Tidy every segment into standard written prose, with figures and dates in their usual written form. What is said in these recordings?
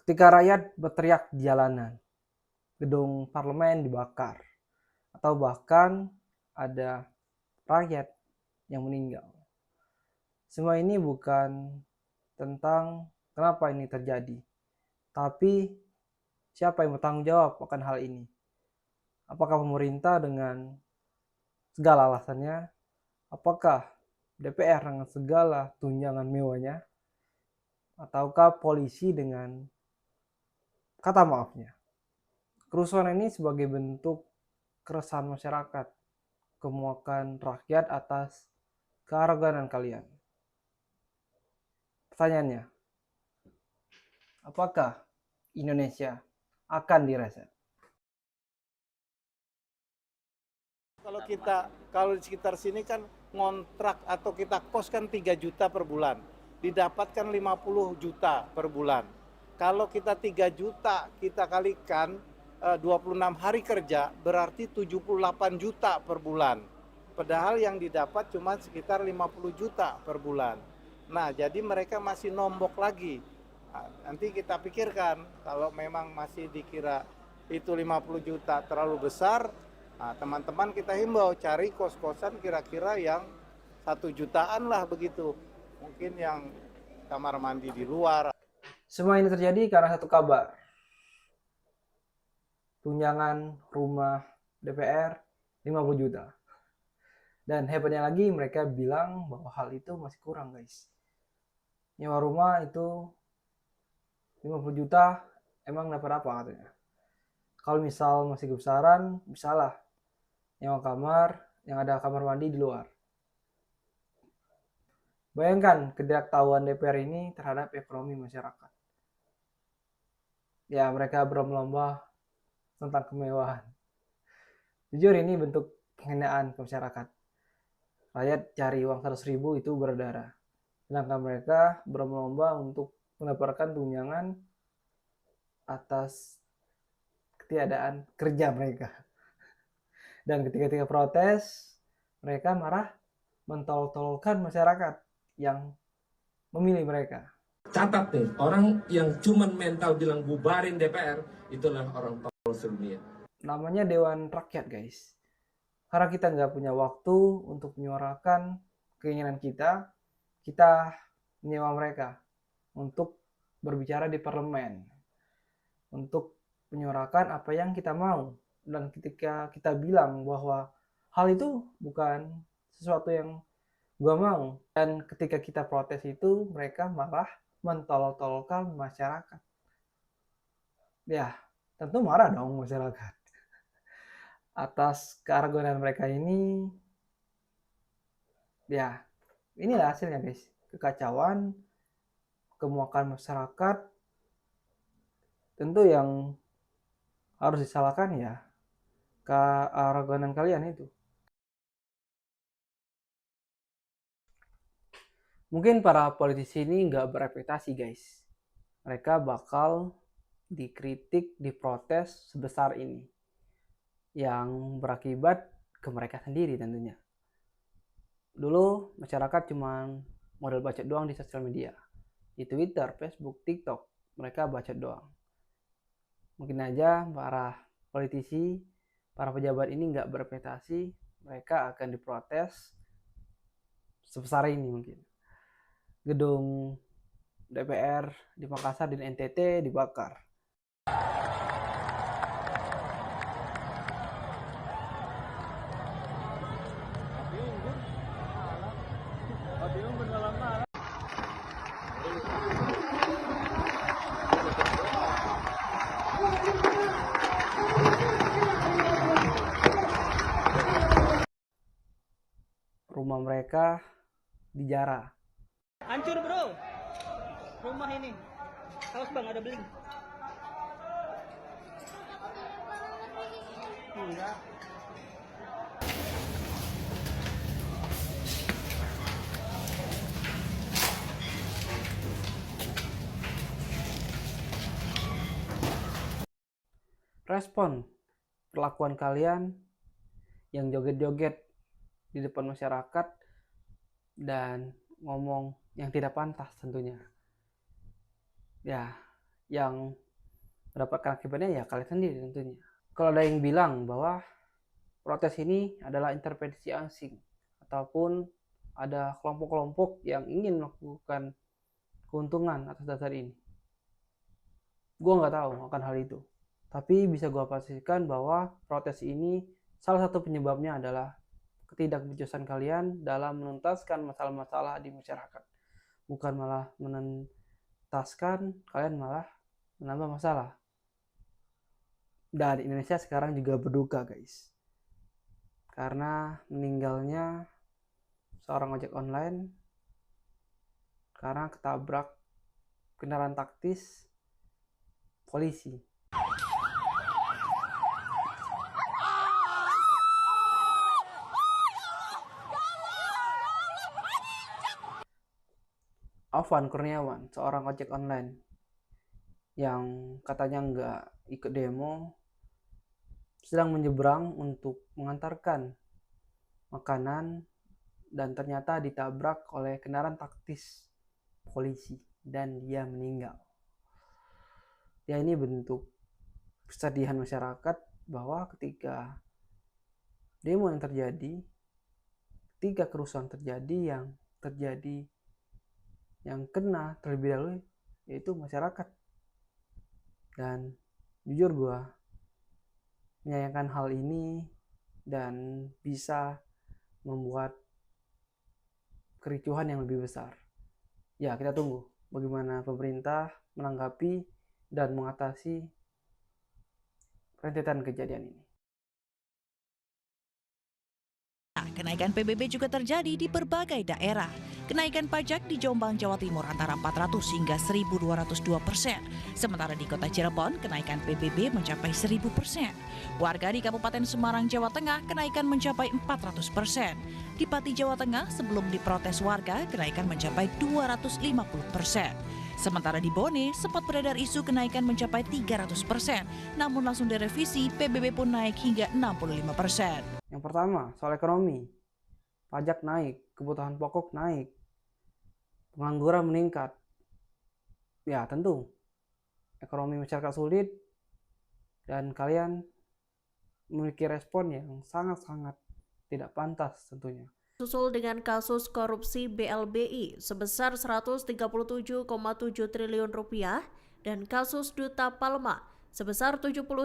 Ketika rakyat berteriak di jalanan, gedung parlemen dibakar, atau bahkan ada rakyat yang meninggal. Semua ini bukan tentang kenapa ini terjadi, tapi siapa yang bertanggung jawab akan hal ini. Apakah pemerintah dengan segala alasannya? Apakah DPR dengan segala tunjangan mewahnya? Ataukah polisi dengan kata maafnya? Kerusuhan ini sebagai bentuk keresahan masyarakat, kemuakan rakyat atas kearoganan kalian. Pertanyaannya, apakah Indonesia akan direset? Kalau di sekitar sini kan ngontrak atau kita kos kan 3 juta per bulan, didapatkan 50 juta per bulan. Kalau kita 3 juta kita kalikan 26 hari kerja berarti 78 juta per bulan. Padahal yang didapat cuma sekitar 50 juta per bulan. Nah, jadi mereka masih nombok lagi. Nanti kita pikirkan kalau memang masih dikira itu 50 juta terlalu besar, nah, teman-teman kita himbau cari kos-kosan kira-kira yang 1 jutaan lah begitu. Mungkin yang kamar mandi di luar. Semua ini terjadi karena satu kabar. Tunjangan rumah DPR 50 juta. Dan hebatnya lagi mereka bilang bahwa hal itu masih kurang, guys. Nyewa rumah itu 50 juta emang dapat apa katanya. Kalau misal masih besaran, bisalah nyewa kamar yang ada kamar mandi di luar. Bayangkan ketidaktahuan DPR ini terhadap ekonomi masyarakat. Ya, mereka berlomba tentang kemewahan. Jujur ini bentuk penghinaan ke masyarakat. Rakyat cari uang 100.000 itu berdarah. Sedangkan mereka berlomba untuk mendapatkan tunjangan atas ketiadaan kerja mereka. Dan ketika protes, mereka marah mentol-tolkan masyarakat yang memilih mereka. Catat nih, orang yang cuman mental bilang bubarin DPR, itulah orang tol sedunia. Namanya Dewan Rakyat, guys. Karena kita nggak punya waktu untuk menyuarakan keinginan kita menyewa mereka untuk berbicara di parlemen, untuk menyuarakan apa yang kita mau. Dan ketika kita bilang bahwa hal itu bukan sesuatu yang gua mau, dan ketika kita protes itu mereka malah mentol-tolkan masyarakat. Ya, tentu marah dong masyarakat atas kearoganan mereka ini. Ya, inilah hasilnya, guys. Kekacauan, kemuakan masyarakat. Tentu yang harus disalahkan ya kearoganan kalian itu. Mungkin para politisi ini nggak bereputasi, guys. Mereka bakal dikritik, diprotes sebesar ini, yang berakibat ke mereka sendiri tentunya. Dulu masyarakat cuma modal baca doang di sosial media, di Twitter, Facebook, TikTok, mereka baca doang. Mungkin aja para politisi, para pejabat ini nggak bereputasi, mereka akan diprotes sebesar ini mungkin. Gedung DPR di Makassar dan NTT dibakar. Rumah mereka dijarah. Hancur bro, rumah ini. Awas bang, ada beling. Enggak. Respon perlakuan kalian yang joget-joget di depan masyarakat dan ngomong yang tidak pantas tentunya. Ya, yang mendapatkan akibatnya ya kalian sendiri tentunya. Kalau ada yang bilang bahwa protes ini adalah intervensi asing ataupun ada kelompok-kelompok yang ingin melakukan keuntungan atas dasar ini, gue nggak tahu akan hal itu. Tapi bisa gue pastikan bahwa protes ini salah satu penyebabnya adalah ketidakbecausan kalian dalam menuntaskan masalah-masalah di masyarakat. Bukan malah menuntaskan, kalian malah menambah masalah. Dan Indonesia sekarang juga berduka guys, karena meninggalnya seorang ojek online karena ketabrak kendaraan taktis polisi. Afwan Kurniawan, seorang ojek online yang katanya nggak ikut demo, sedang menyeberang untuk mengantarkan makanan dan ternyata ditabrak oleh kendaraan taktis polisi dan dia meninggal. Ya, ini bentuk kesedihan masyarakat bahwa ketika demo yang terjadi, ketika kerusuhan terjadi, yang kena terlebih dahulu yaitu masyarakat. Dan jujur gue menyayangkan hal ini dan bisa membuat kericuhan yang lebih besar. Ya, kita tunggu bagaimana pemerintah menanggapi dan mengatasi rentetan kejadian ini. Kenaikan PBB juga terjadi di berbagai daerah. Kenaikan pajak di Jombang, Jawa Timur antara 400 hingga 1.202%. Sementara di kota Cirebon, kenaikan PBB mencapai 1.000%. Warga di Kabupaten Semarang, Jawa Tengah, kenaikan mencapai 400%. Di Pati, Jawa Tengah, sebelum diprotes warga, kenaikan mencapai 250%. Sementara di Bone, sempat beredar isu kenaikan mencapai 300%. Namun langsung direvisi, PBB pun naik hingga 65%. Yang pertama, soal ekonomi. Pajak naik, kebutuhan pokok naik, pengangguran meningkat. Ya, tentu ekonomi masyarakat sulit dan kalian memiliki respon yang sangat-sangat tidak pantas tentunya. Susul dengan kasus korupsi BLBI sebesar 137,7 triliun rupiah dan kasus Duta Palma sebesar 78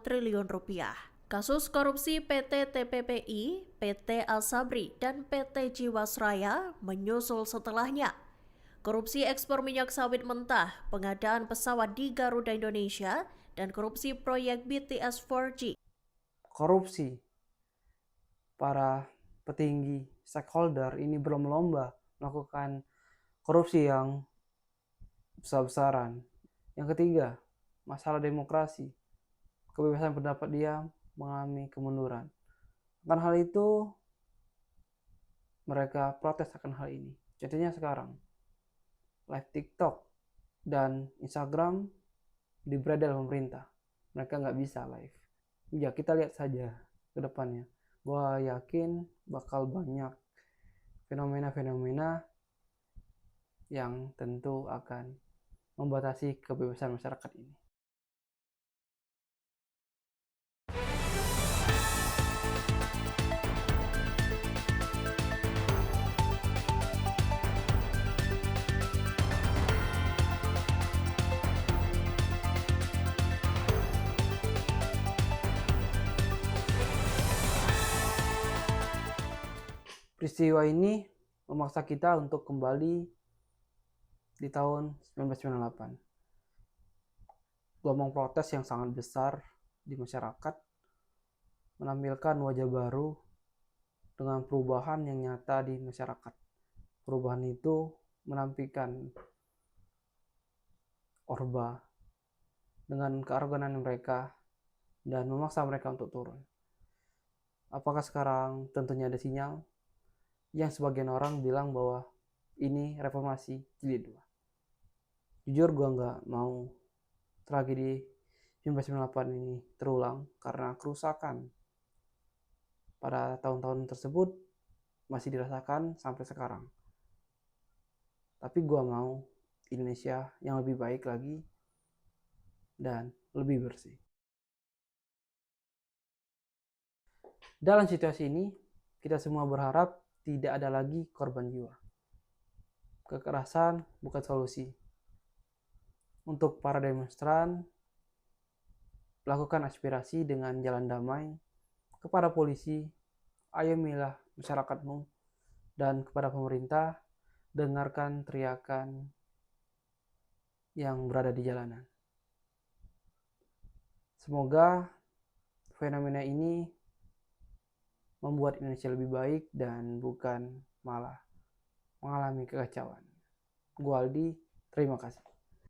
triliun rupiah. Kasus korupsi PT TPPI, PT Al-Sabri, dan PT Jiwasraya menyusul setelahnya. Korupsi ekspor minyak sawit mentah, pengadaan pesawat di Garuda Indonesia, dan korupsi proyek BTS 4G. Korupsi. Para petinggi stakeholder ini berlomba-lomba melakukan korupsi yang besar-besaran. Yang ketiga, masalah demokrasi. Kebebasan pendapat dia mengalami kemunduran. Akan hal itu, mereka protes akan hal ini. Contohnya sekarang, live TikTok dan Instagram dibredel pemerintah. Mereka nggak bisa live. Ya, kita lihat saja ke depannya. Gua yakin bakal banyak fenomena-fenomena yang tentu akan membatasi kebebasan masyarakat ini. Peristiwa ini memaksa kita untuk kembali di tahun 1998. Gelombang protes yang sangat besar di masyarakat menampilkan wajah baru dengan perubahan yang nyata di masyarakat. Perubahan itu menampilkan Orba dengan kearoganan mereka dan memaksa mereka untuk turun. Apakah sekarang tentunya ada sinyal yang sebagian orang bilang bahwa ini reformasi jilid 2. Jujur gue nggak mau tragedi 1998 ini terulang karena kerusakan pada tahun-tahun tersebut masih dirasakan sampai sekarang. Tapi gue mau Indonesia yang lebih baik lagi dan lebih bersih. Dalam situasi ini, kita semua berharap tidak ada lagi korban jiwa. Kekerasan bukan solusi. Untuk para demonstran, lakukan aspirasi dengan jalan damai. Kepada polisi, ayomilah masyarakatmu. Dan kepada pemerintah, dengarkan teriakan yang berada di jalanan. Semoga fenomena ini membuat Indonesia lebih baik dan bukan malah mengalami kekacauan. Gua Aldi, terima kasih.